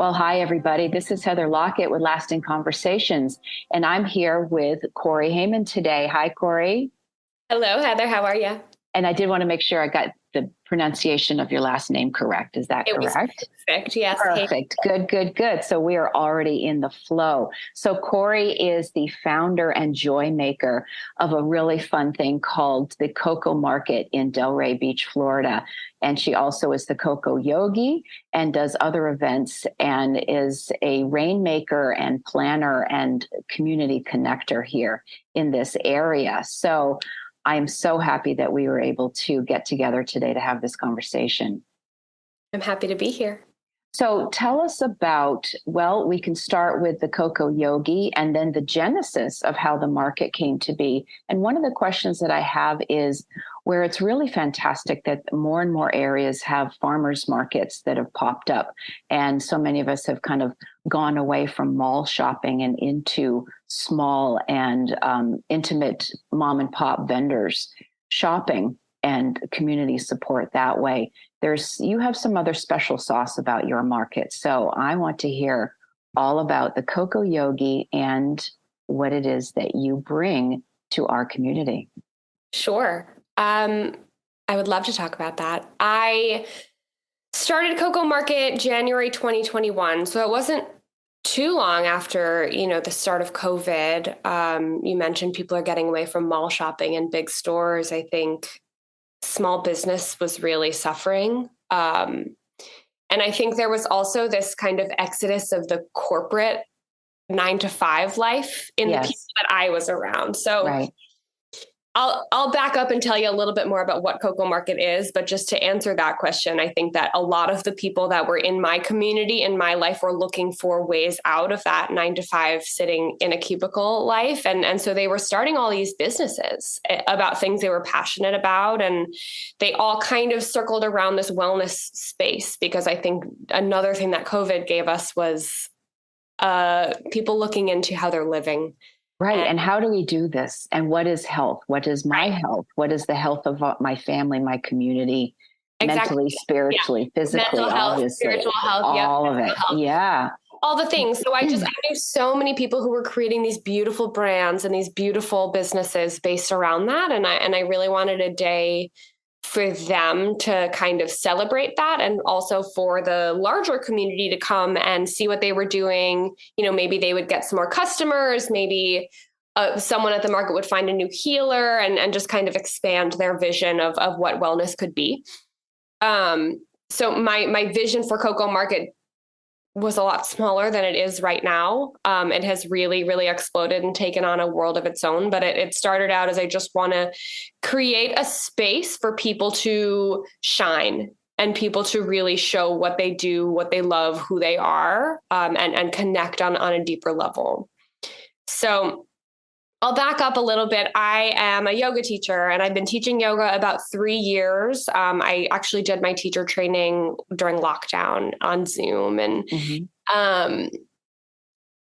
Well, hi, everybody. This is Heather Lockett with Lasting Conversations, and I'm here with Corey Heyman today. Hi, Corey. Hello, Heather. How are you? And I did want to make sure I got the pronunciation of your last name correct. Is that It was correct? perfect. Yes. Perfect. Good, good, good. So we are already in the flow. So Corey is the founder and joy maker of a really fun thing called the CocoMarket in Delray Beach, Florida. And she also is the Coco Yogi and does other events and is a rainmaker and planner and community connector here in this area. So I am so happy that we were able to get together today to have this conversation. I'm happy to be here. So tell us about, well, we can start with the Coco Yogi and then the genesis of how the market came to be. And one of the questions that I have is where it's really fantastic that more and more areas have farmers markets that have popped up. And so many of us have kind of gone away from mall shopping and into small and intimate mom and pop vendors shopping and community support that way. You have some other special sauce about your market. So I want to hear all about the Coco Yogi and what it is that you bring to our community. Sure. I would love to talk about that. I started CocoMarket January 2021. So it wasn't too long after, the start of COVID. You mentioned people are getting away from mall shopping and big stores. I think small business was really suffering. And I think there was also this kind of exodus of the corporate 9-to-5 life in the people that I was around. So right. I'll back up and tell you a little bit more about what CocoMarket is, but just to answer that question, I think that a lot of the people that were in my community, in my life, were looking for ways out of that 9-to-5 sitting in a cubicle life. And so they were starting all these businesses about things they were passionate about. And they all kind of circled around this wellness space, because I think another thing that COVID gave us was people looking into how they're living. Right. And how do we do this? And what is health? What is my health? What is the health of my family, my community, mentally, spiritually, physically, mental health, obviously, spiritual health, all of it. Health. Yeah. All the things. So I knew so many people who were creating these beautiful brands and these beautiful businesses based around that. And I really wanted a day for them to kind of celebrate that, and also for the larger community to come and see what they were doing. Maybe they would get some more customers, maybe someone at the market would find a new healer, and just kind of expand their vision of what wellness could be. So my vision for CocoMarket was a lot smaller than it is right now. It has really, really exploded and taken on a world of its own. But it started out as, I just want to create a space for people to shine and people to really show what they do, what they love, who they are, and connect on a deeper level. So I'll back up a little bit. I am a yoga teacher, and I've been teaching yoga about 3 years. I actually did my teacher training during lockdown on Zoom, and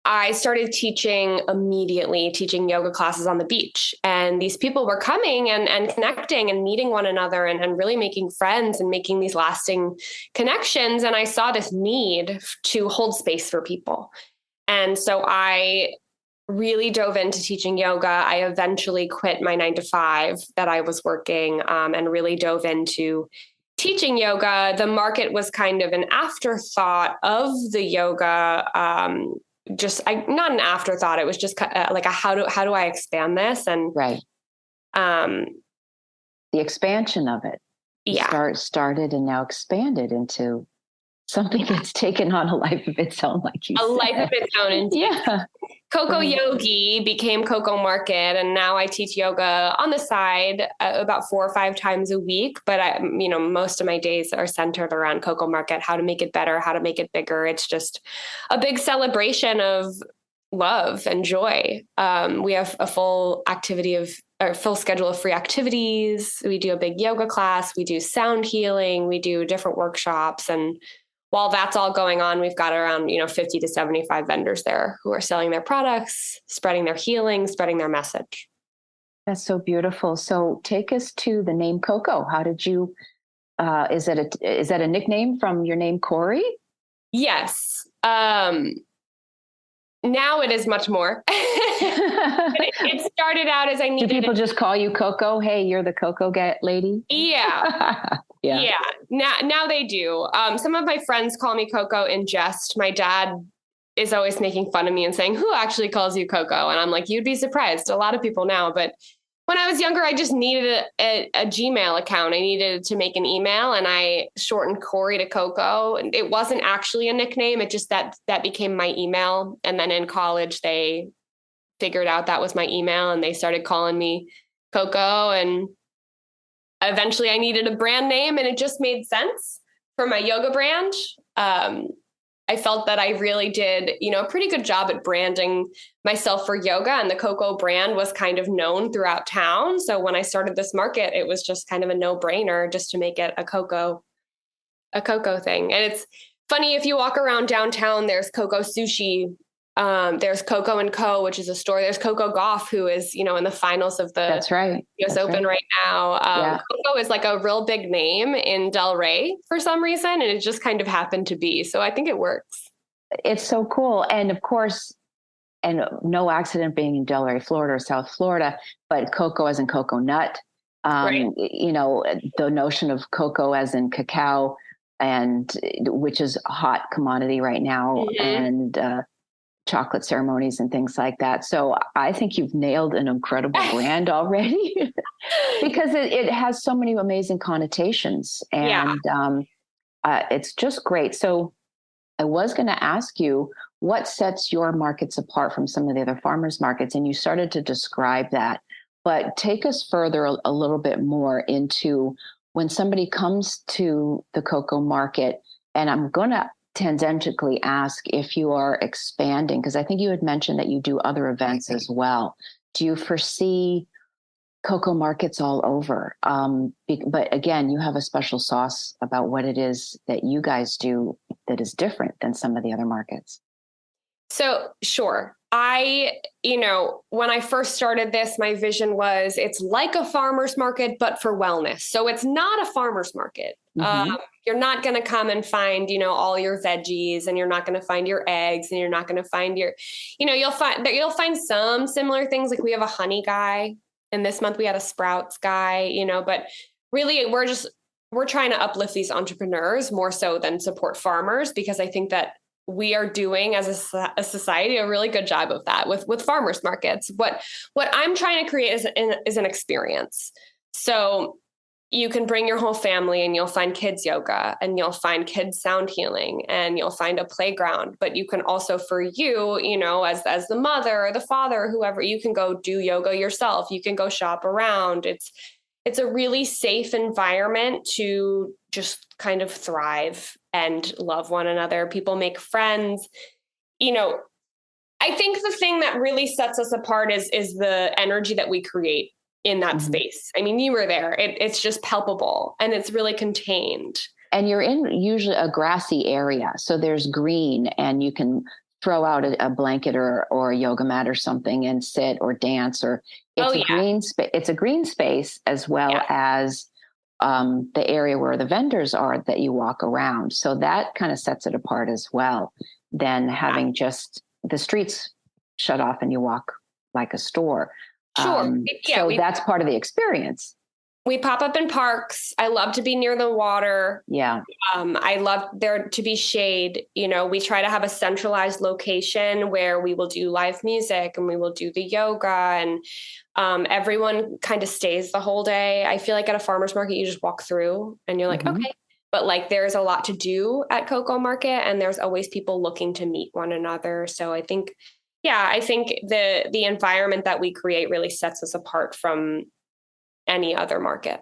I started teaching yoga classes on the beach. And these people were coming and connecting and meeting one another and really making friends and making these lasting connections. And I saw this need to hold space for people. And so I really dove into teaching yoga. I eventually quit my 9-to-5 that I was working, and really dove into teaching yoga. The market was kind of an afterthought of the yoga. Not an afterthought. It was just like how do I expand this? And the expansion of it. Started and now expanded into something that's taken on a life of its own, like you said. Life of its own. Indeed. Yeah. Coco Yogi became CocoMarket, and now I teach yoga on the side about 4 or 5 times a week. But most of my days are centered around CocoMarket, how to make it better, how to make it bigger. It's just a big celebration of love and joy. We have a full schedule of free activities. We do a big yoga class. We do sound healing. We do different workshops. And while that's all going on, we've got around 50 to 75 vendors there who are selling their products, spreading their healing, spreading their message. That's so beautiful. So take us to the name Coco. How did you? Is that a nickname from your name, Corey? Yes. Now it is much more. It started out as I needed. Do people just call you Coco? Hey, you're the Coco lady? Yeah. Yeah. Now they do. Some of my friends call me Coco in jest. My dad is always making fun of me and saying, who actually calls you Coco? And I'm like, you'd be surprised. A lot of people now. But when I was younger, I just needed a Gmail account. I needed to make an email, and I shortened Corey to Coco. And it wasn't actually a nickname. It just that became my email. And then in college, they figured out that was my email, and they started calling me Coco. And eventually I needed a brand name, and it just made sense for my yoga brand. I felt that I really did, a pretty good job at branding myself for yoga, and the Coco brand was kind of known throughout town. So when I started this market, it was just kind of a no-brainer just to make it a Coco thing. And it's funny, if you walk around downtown, there's Coco Sushi. There's Coco and Co, which is a store. There's Coco Golf, who is, in the finals of the That's right. US Open right now. Coco is like a real big name in Delray for some reason, and it just kind of happened to be. So I think it works. It's so cool. And of course, and no accident being in Delray, Florida or South Florida, but cocoa as in cocoa nut. Right. The notion of cocoa as in cacao, and which is a hot commodity right now. Mm-hmm. And chocolate ceremonies and things like that. So I think you've nailed an incredible brand already because it has so many amazing connotations, and it's just great. So I was going to ask you, what sets your markets apart from some of the other farmers markets? And you started to describe that, but take us further a little bit more into when somebody comes to the CocoMarket, and I'm going to tangentially ask if you are expanding, because I think you had mentioned that you do other events as well. Do you foresee CocoMarkets all over? But again, you have a special sauce about what it is that you guys do that is different than some of the other markets. So sure. When I first started this, my vision was it's like a farmer's market, but for wellness. So it's not a farmer's market. Mm-hmm. You're not going to come and find, all your veggies, and you're not going to find your eggs, and you're not going to find your, you'll find some similar things. Like we have a honey guy, and this month we had a sprouts guy, but really we're trying to uplift these entrepreneurs more so than support farmers, because I think that we are doing as a society a really good job of that with farmers markets. What I'm trying to create is an experience. So you can bring your whole family, and you'll find kids yoga, and you'll find kids sound healing, and you'll find a playground. But you can also, for you, as the mother or the father, whoever, you can go do yoga yourself. You can go shop around. It's a really safe environment to just kind of thrive and love one another. People make friends. I think the thing that really sets us apart is the energy that we create in that mm-hmm. space. I mean, you were there. It's just palpable, and it's really contained. And you're in usually a grassy area. So there's green, and you can throw out a blanket or a yoga mat or something and sit or dance, or green space. It's a green space as well as the area where the vendors are that you walk around. So that kind of sets it apart as well than having just the streets shut off and you walk like a store. Sure. That's part of the experience. We pop up in parks. I love to be near the water. Yeah. I love there to be shade. We try to have a centralized location where we will do live music, and we will do the yoga, and everyone kind of stays the whole day. I feel like at a farmer's market, you just walk through and you're like, mm-hmm. okay. But like there's a lot to do at CocoMarket, and there's always people looking to meet one another. So I think the environment that we create really sets us apart from any other market.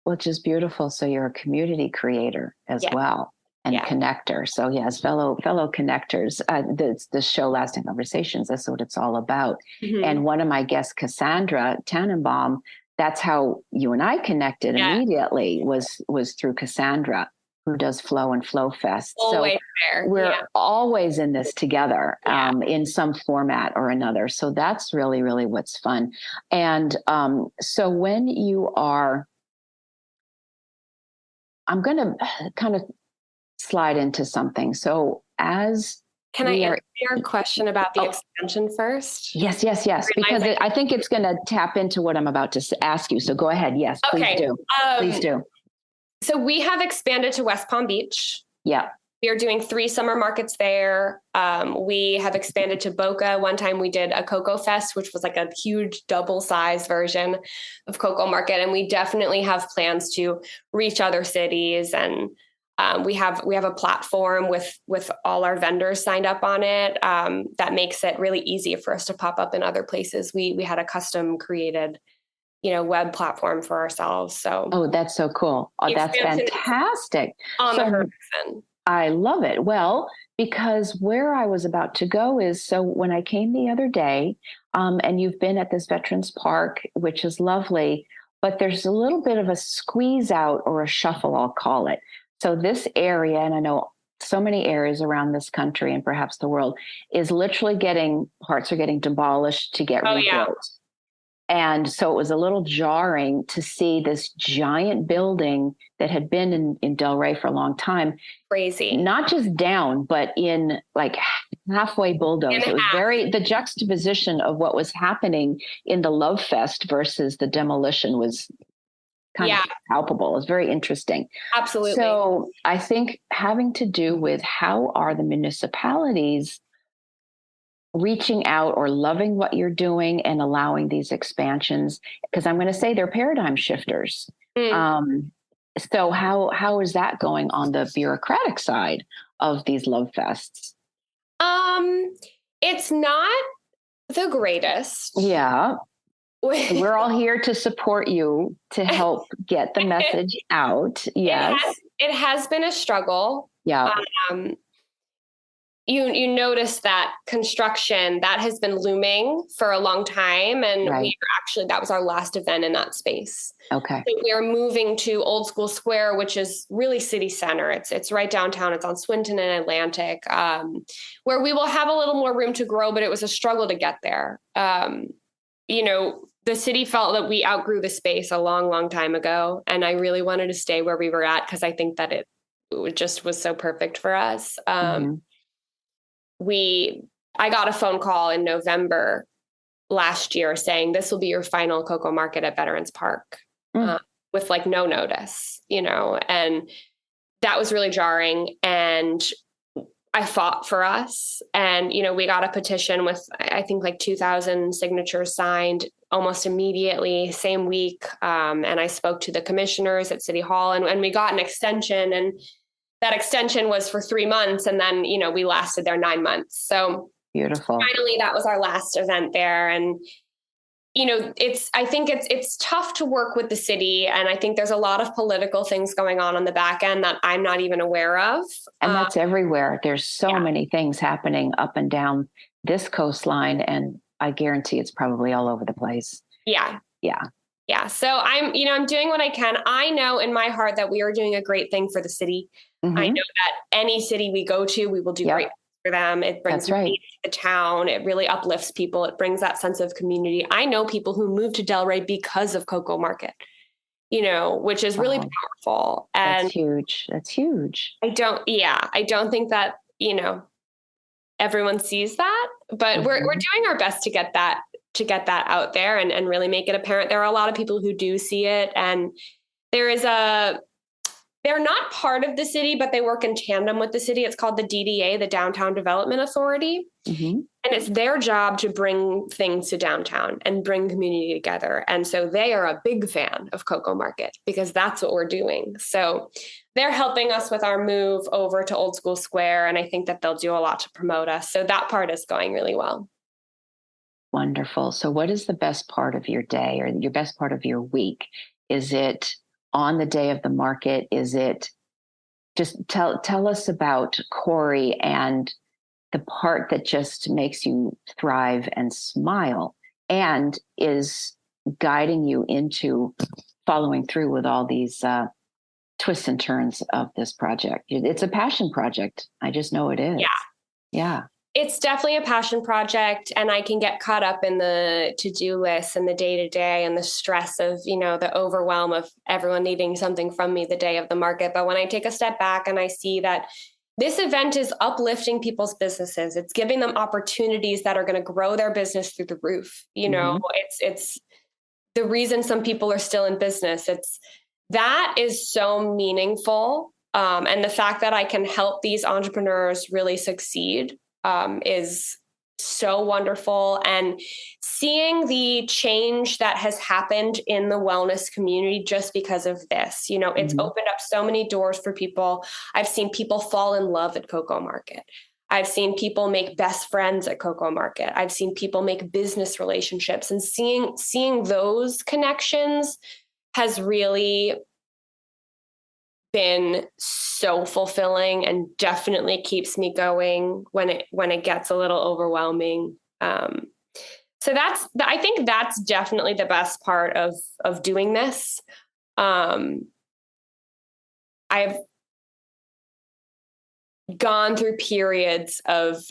Which is beautiful. So you're a community creator as well, and connector. So yes, fellow connectors, the show Lasting Conversations, that's what it's all about. Mm-hmm. And one of my guests, Cassandra Tannenbaum, that's how you and I connected immediately was through Cassandra, who does Flow and Flow Fest. Always there. We're always in this together in some format or another. So that's really, really what's fun. And so when you are, I'm going to kind of slide into something. So as Can I answer your question about the expansion first? Yes. Because I think it's going to tap into what I'm about to ask you. So go ahead. Yes, please do. Please do. So we have expanded to West Palm Beach. Yeah. We are doing 3 summer markets there. We have expanded to Boca. One time we did a Coco Fest, which was like a huge double-sized version of CocoMarket. And we definitely have plans to reach other cities. And we have a platform with all our vendors signed up on it that makes it really easy for us to pop up in other places. We had a custom created web platform for ourselves. So that's so cool. That's fantastic. On the horizon. I love it. Well, because where I was about to go is, so when I came the other day, and you've been at this Veterans Park, which is lovely, but there's a little bit of a squeeze out or a shuffle, I'll call it. So this area, and I know so many areas around this country and perhaps the world, is literally parts are getting demolished to get rebuilt. Yeah. And so it was a little jarring to see this giant building that had been in Delray for a long time. Crazy. Not just down, but in like halfway bulldozed. It was the juxtaposition of what was happening in the Love Fest versus the demolition was kind of palpable. It was very interesting. Absolutely. So I think having to do with how are the municipalities reaching out or loving what you're doing and allowing these expansions, because I'm going to say they're paradigm shifters. So how is that going on the bureaucratic side of these Love Fests? It's not the greatest. Yeah. We're all here to support you to help get the message out. Yes. It has been a struggle. Yeah. You notice that construction that has been looming for a long time. And that was our last event in that space. Okay. So we are moving to Old School Square, which is really city center. It's right downtown. It's on Swinton and Atlantic, where we will have a little more room to grow, but it was a struggle to get there. The city felt that we outgrew the space a long, long time ago. And I really wanted to stay where we were at because I think that it just was so perfect for us. I got a phone call in November last year saying this will be your final CocoMarket at Veterans Park with like no notice, and that was really jarring. And I fought for us and, we got a petition with, I think like 2,000 signatures signed almost immediately, same week. And I spoke to the commissioners at City Hall and we got an extension, and that extension was for 3 months. And then, we lasted there 9 months. So beautiful. Finally, that was our last event there. And, I think it's tough to work with the city. And I think there's a lot of political things going on the back end that I'm not even aware of. And that's everywhere. There's so many things happening up and down this coastline. And I guarantee it's probably all over the place. Yeah. Yeah. Yeah. So I'm doing what I can. I know in my heart that we are doing a great thing for the city. Mm-hmm. I know that any city we go to, we will do great for them. It brings money to the town. It really uplifts people. It brings that sense of community. I know people who moved to Delray because of CocoMarket, which is really powerful. And That's huge. I don't think that, everyone sees that, but we're doing our best to get that out there and really make it apparent. There are a lot of people who do see it, and they're not part of the city, but they work in tandem with the city. It's called the DDA, the Downtown Development Authority. Mm-hmm. And it's their job to bring things to downtown and bring community together. And so they are a big fan of CocoMarket because that's what we're doing. So they're helping us with our move over to Old School Square. And I think that they'll do a lot to promote us. So that part is going really well. Wonderful. So what is the best part of your day or your best part of your week? Is it on the day of the market? Is it just tell us about Corey and the part that just makes you thrive and smile and is guiding you into following through with all these twists and turns of this project? It's a passion project. I just know it is. Yeah. It's definitely a passion project, and I can get caught up in the to-do list and the day-to-day and the stress of, the overwhelm of everyone needing something from me the day of the market. But when I take a step back and I see that, this event is uplifting people's businesses. It's giving them opportunities that are going to grow their business through the roof. You know, it's the reason some people are still in business. That is so meaningful. And the fact that I can help these entrepreneurs really succeed is so wonderful. And seeing the change that has happened in the wellness community just because of this, you know, it's opened up so many doors for people. I've seen people fall in love at CocoMarket. I've seen people make best friends at CocoMarket. I've seen people make business relationships, and seeing those connections has really been so fulfilling and definitely keeps me going when it gets a little overwhelming. So I think that's definitely the best part of doing this. I've gone through periods of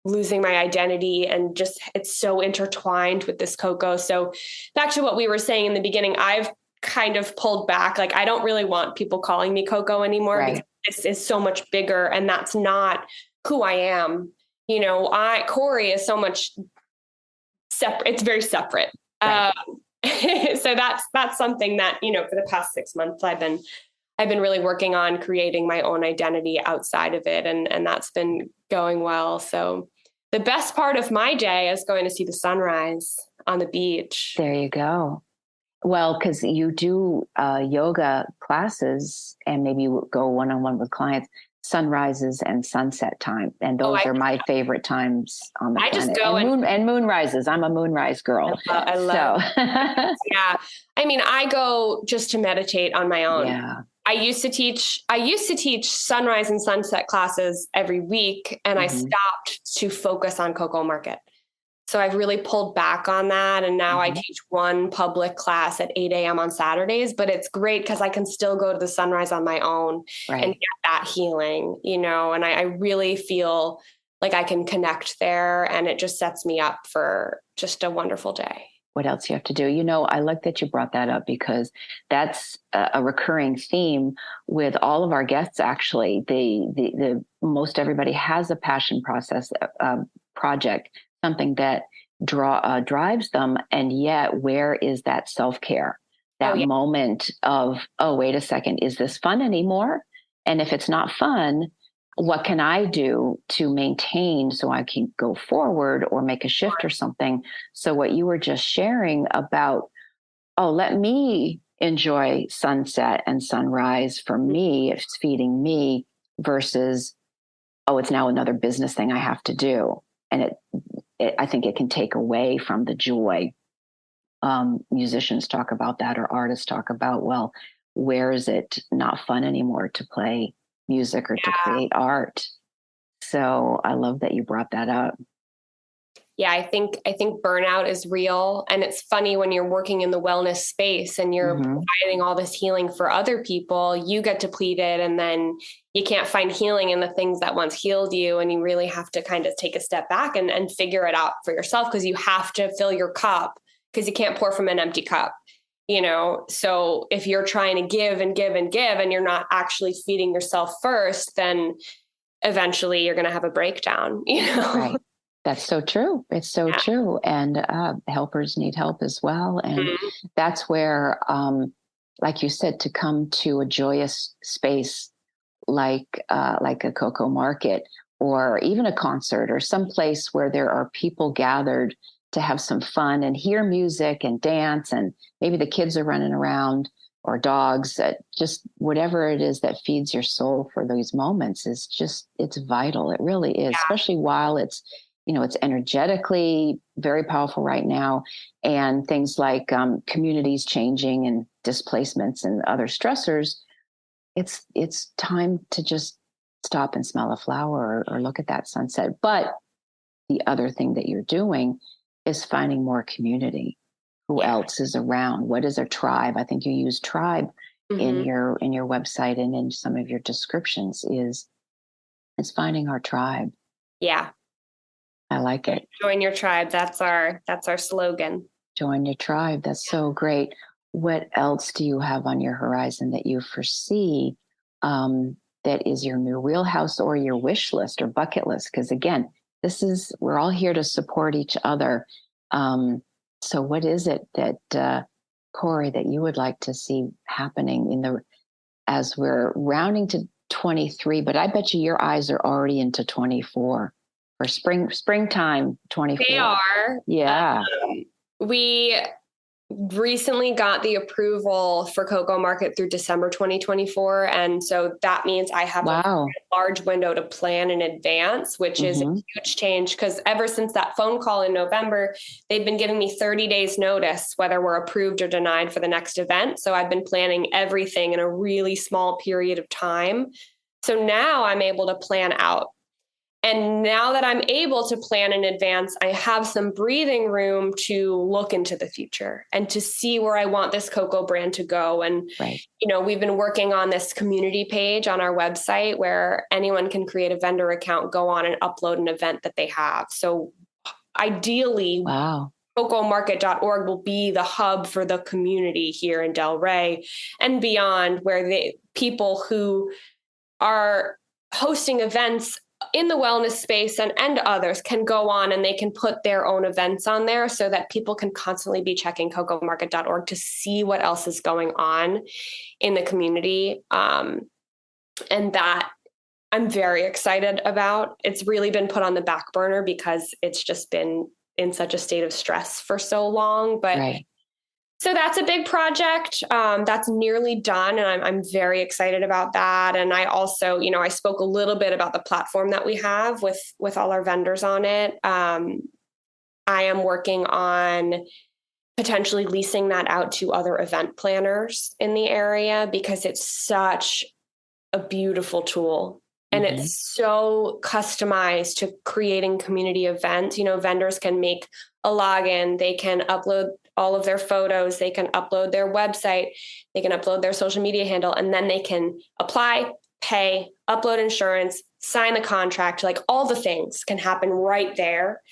losing my identity, and just, it's so intertwined with this Coco. So back to what we were saying in the beginning, I've kind of pulled back. Like, I don't really want people calling me Coco anymore, because this is so much bigger, and that's not who I am. You know, Corey is so much separate. It's very separate. Right. So that's something that, you know, for the past 6 months, I've been really working on creating my own identity outside of it. And that's been going well. So the best part of my day is going to see the sunrise on the beach. There you go. Well, because you do yoga classes, and maybe you go one-on-one with clients, sunrises and sunset time. And those are my favorite times on the planet. Just go and moonrises. I'm a moonrise girl. I love Yeah. I mean, I go just to meditate on my own. Yeah. I used to teach sunrise and sunset classes every week, and I stopped to focus on CocoMarket. So I've really pulled back on that. And now I teach one public class at 8 a.m. on Saturdays, but it's great because I can still go to the sunrise on my own and get that healing, you know, and I really feel like I can connect there, and it just sets me up for just a wonderful day. What else you have to do? You know, I like that you brought that up, because that's a recurring theme with all of our guests. Actually, the most everybody has a passion project, something that drives them. And yet, where is that self-care? That moment of, oh, wait a second, is this fun anymore? And if it's not fun, what can I do to maintain so I can go forward or make a shift or something? So what you were just sharing about, oh, let me enjoy sunset and sunrise for me, it's feeding me, versus, oh, it's now another business thing I have to do. And I think it can take away from the joy. Musicians talk about that, or artists talk about, well, where is it not fun anymore to play music or to create art? So I love that you brought that up. Yeah, I think burnout is real. And it's funny, when you're working in the wellness space and you're providing all this healing for other people, you get depleted, and then you can't find healing in the things that once healed you. And you really have to kind of take a step back and figure it out for yourself, because you have to fill your cup, because you can't pour from an empty cup, you know? So if you're trying to give and give and give, and you're not actually feeding yourself first, then eventually you're going to have a breakdown, you know? Right. That's so true. It's so true. And helpers need help as well. And that's where, like you said, to come to a joyous space like a CocoMarket, or even a concert, or some place where there are people gathered to have some fun and hear music and dance, and maybe the kids are running around, or dogs, just whatever it is that feeds your soul for those moments it's vital. It really is, especially while it's, you know, it's energetically very powerful right now. And things like communities changing and displacements and other stressors, it's time to just stop and smell a flower, or look at that sunset. But the other thing that you're doing is finding more community. Who else is around? What is a tribe? I think you use tribe in your website and in some of your descriptions. Is finding our tribe. Yeah. I like it. Join your tribe. That's our slogan. Join your tribe. That's so great. What else do you have on your horizon that you foresee that is your new wheelhouse or your wish list or bucket list? Because again, we're all here to support each other. So what is it that, Corey, that you would like to see happening as we're rounding to 23, but I bet you your eyes are already into 24 or springtime 24. They are. Yeah. We recently got the approval for CocoMarket through December 2024. And so that means I have a large window to plan in advance, which is a huge change, because ever since that phone call in November, they've been giving me 30 days notice, whether we're approved or denied for the next event. So I've been planning everything in a really small period of time. So now I'm able to plan out. And now that I'm able to plan in advance, I have some breathing room to look into the future and to see where I want this Coco brand to go. And, we've been working on this community page on our website where anyone can create a vendor account, go on and upload an event that they have. So ideally, CocoMarket.org will be the hub for the community here in Delray and beyond, where people who are hosting events in the wellness space and others can go on and they can put their own events on there so that people can constantly be checking CocoMarket.org to see what else is going on in the community. And that I'm very excited about. It's really been put on the back burner because it's just been in such a state of stress for so long. But so that's a big project that's nearly done. And I'm very excited about that. And I also, I spoke a little bit about the platform that we have with all our vendors on it. I am working on potentially leasing that out to other event planners in the area because it's such a beautiful tool. And it's so customized to creating community events. Vendors can make a login, they can upload all of their photos, they can upload their website, they can upload their social media handle, and then they can apply, pay, upload insurance, sign the contract, like all the things can happen right there.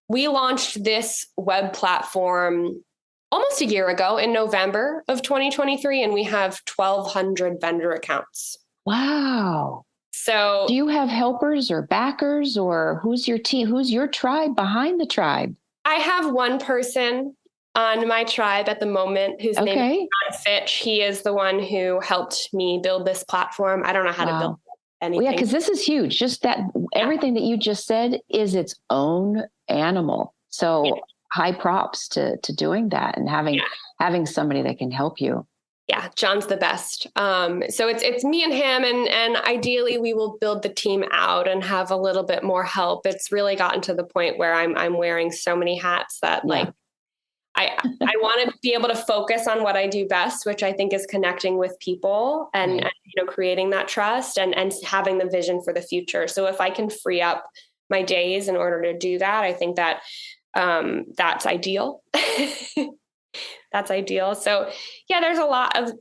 We launched this web platform almost a year ago in November of 2023, and we have 1,200 vendor accounts. Wow. So do you have helpers or backers, or who's your team? Who's your tribe behind the tribe? I have one person on my tribe at the moment whose name is John Fitch. He is the one who helped me build this platform. I don't know how to build anything. Well, yeah, because this is huge. Just that everything that you just said is its own animal. So high props to doing that and having somebody that can help you. Yeah, John's the best. So it's me and him, and ideally we will build the team out and have a little bit more help. It's really gotten to the point where I'm wearing so many hats that I want to be able to focus on what I do best, which I think is connecting with people and creating that trust and having the vision for the future. So if I can free up my days in order to do that, I think that that's ideal. That's ideal. So there's a lot of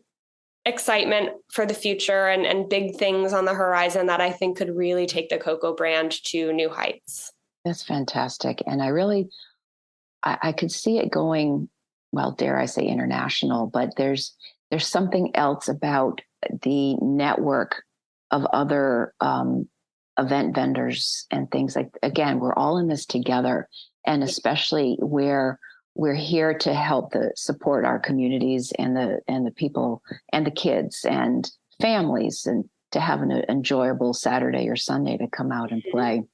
excitement for the future and big things on the horizon that I think could really take the Coco brand to new heights. That's fantastic. And I could see it going, well, dare I say international, but there's something else about the network of other event vendors and things like, again, we're all in this together. And especially where we're here to help support our communities and the people and the kids and families, and to have an enjoyable Saturday or Sunday to come out and play.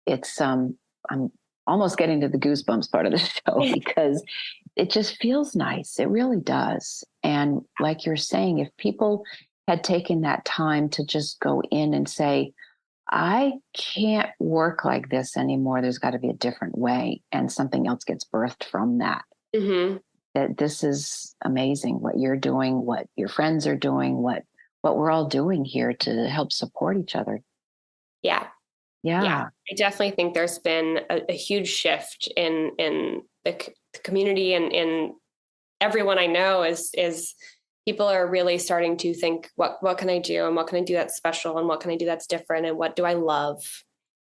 It's I'm almost getting to the goosebumps part of the show because it just feels nice. It really does. And like you're saying, if people had taken that time to just go in and say, I can't work like this anymore. There's got to be a different way. And something else gets birthed from that. That this is amazing what you're doing, what your friends are doing, what we're all doing here to help support each other. Yeah. I definitely think there's been a huge shift in the community and in everyone I know is people are really starting to think, what can I do? And what can I do that's special? And what can I do that's different? And what do I love?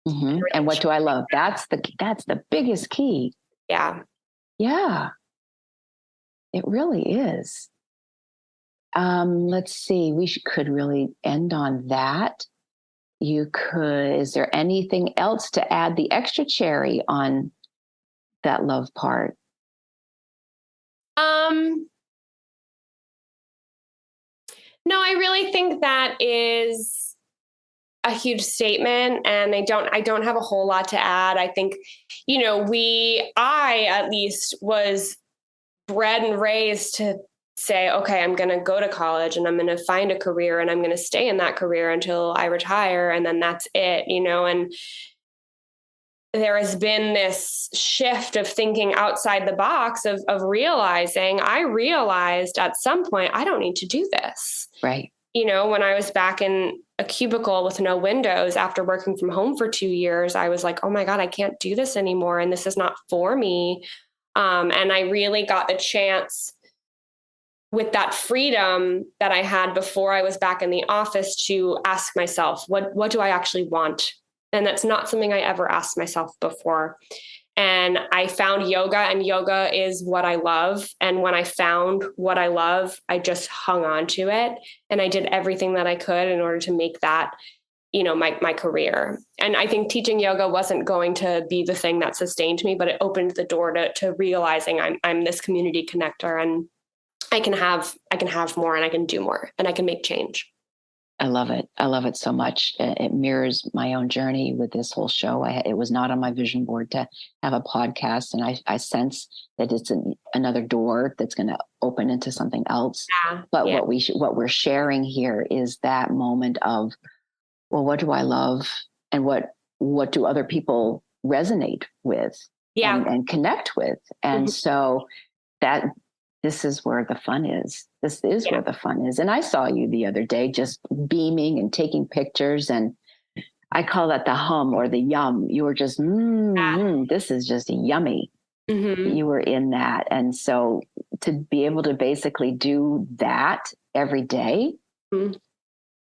Really, and what do I love? That's the biggest key. Yeah. Yeah. It really is. Let's see. Could really end on that. Is there anything else to add the extra cherry on that love part? No, I really think that is a huge statement, and I don't have a whole lot to add. I think, I at least was bred and raised to say, okay, I'm going to go to college and I'm going to find a career and I'm going to stay in that career until I retire. And then that's it, and there has been this shift of thinking outside the box of realizing, I realized at some point, I don't need to do this. Right. When I was back in a cubicle with no windows after working from home for 2 years, I was like, oh my God, I can't do this anymore. And this is not for me. And I really got the chance with that freedom that I had before I was back in the office to ask myself, what do I actually want? And that's not something I ever asked myself before. And I found yoga, and yoga is what I love. And when I found what I love, I just hung on to it. And I did everything that I could in order to make that, my career. And I think teaching yoga wasn't going to be the thing that sustained me, but it opened the door to realizing I'm this community connector, and I can have more, and I can do more, and I can make change. I love it. I love it so much. It mirrors my own journey with this whole show. It was not on my vision board to have a podcast, and I sense that it's another door that's going to open into something else. But what we're sharing here is that moment of, well, what do I love, and what do other people resonate with and connect with, and so that. This is where the fun is. This is where the fun is. And I saw you the other day just beaming and taking pictures. And I call that the hum or the yum. You were just, this is just yummy. Mm-hmm. You were in that. And so to be able to basically do that every day,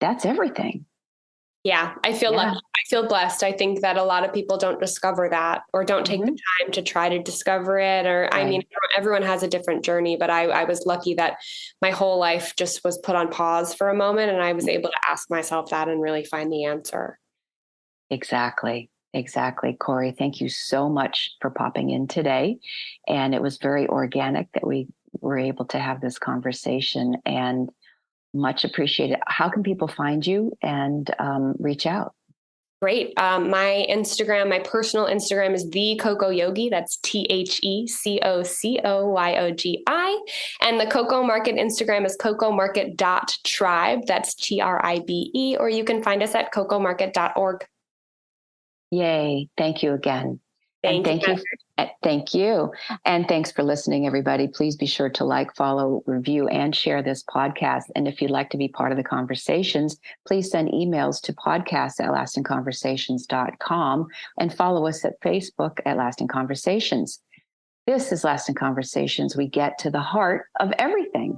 that's everything. Yeah, I feel lucky. I feel blessed. I think that a lot of people don't discover that, or don't take the time to try to discover it. Or, I mean, everyone has a different journey, but I was lucky that my whole life just was put on pause for a moment, and I was able to ask myself that and really find the answer. Exactly. Corey, thank you so much for popping in today. And it was very organic that we were able to have this conversation, and much appreciated. How can people find you and reach out? Great. My personal Instagram is the Coco Yogi. That's TheCocoYogi. And the CocoMarket Instagram is CocoMarket.tribe. That's TRIBE. Or you can find us at CocoMarket.org. Yay. Thank you again. Thank you. Thank you. And thanks for listening, everybody. Please be sure to like, follow, review, and share this podcast. And if you'd like to be part of the conversations, please send emails to podcast@lastingconversations.com and follow us at Facebook at Lasting Conversations. This is Lasting Conversations. We get to the heart of everything.